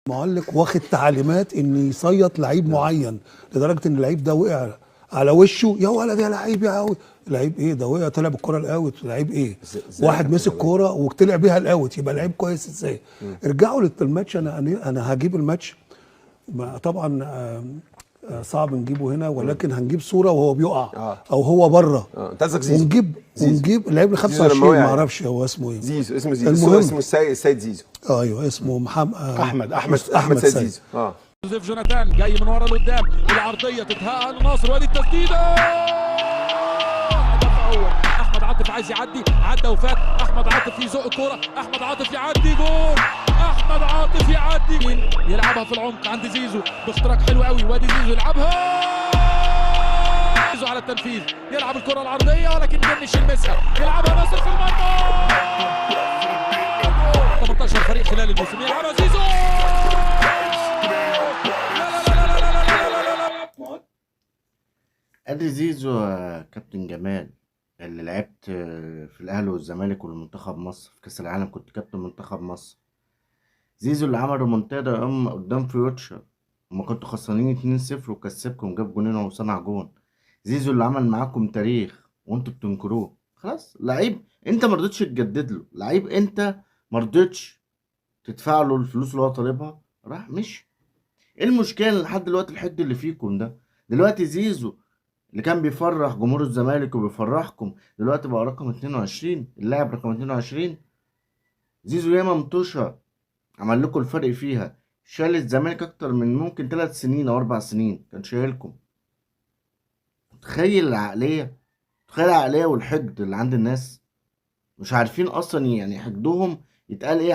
معلق واخد تعليمات ان يصيط لعيب معين، لدرجه ان اللعيب ده وقع على وشه. يا ولد يا لعيب يا قوي، لعيب ايه ده؟ وقع طلع بالكره الاوت، لعيب ايه؟ واحد مسك كوره وطلع بيها الاوت، يبقى لعيب كويس ازاي؟ ارجعوا للماتش. انا هجيب الماتش طبعا. صعب نجيبه هنا، ولكن هنجيب صوره وهو بيقع او هو بره. انت قصدك زيزو. ونجيب اللعيب ال 25 ما اعرفش هو اسمه ايه. زيزو، اسمه زيزو. المهم اسمه السيد زيزو. ايوه اسمه محمد احمد سيد زيزو. يوسف جوناثان جاي من ورا لقدام، العرضيه تتهاء لناصر، وادي التسديده. هدف اول. احمد عاطف عايز يعدي، عدى وفات. احمد عاطف يزق الكوره، احمد عاطف يعدي، جول. احمد عاطف يعدي، يلعبها في العمق عند زيزو باختراق حلو قوي، وادي زيزو يلعبها. زيزو على التنفيذ، يلعب الكره العرضيه ولكن جنش يلمسها، يلعبها ناصر في المرمى. 18 فريق خلال الموسم يلعبها زيزو. ادي زيزو يا كابتن جمال، اللي لعبت في الاهلي والزمالك والمنتخب مصر في كاس العالم، كنت كابتن منتخب مصر. زيزو اللي عمل ريمونتادا قدام فيوتشر، هما كنتوا خسرانين 2-0 وكسبكم، جاب جونين وصنع جون. زيزو اللي عمل معاكم تاريخ وانتوا بتنكروه. خلاص لعيب انت مرضتش تجدد له، لعيب انت مرضتش تدفع له الفلوس اللي هو طالبها، راح مشي. ايه المشكله لحد دلوقتي الحد اللي فيكم ده؟ دلوقتي زيزو اللي كان بيفرح جمهور الزمالك وبيفرحكم دلوقتي بقى رقم 22، اللاعب رقم 22. زيزو ياما مطوشه عمل لكم الفرق فيها، شال الزمالك اكتر من ممكن 3 سنين او 4 سنين كان شايلكم. تخيل العقليه، تخيل العقليه والحقد اللي عند الناس، مش عارفين اصلا يعني حقدهم يتقال ايه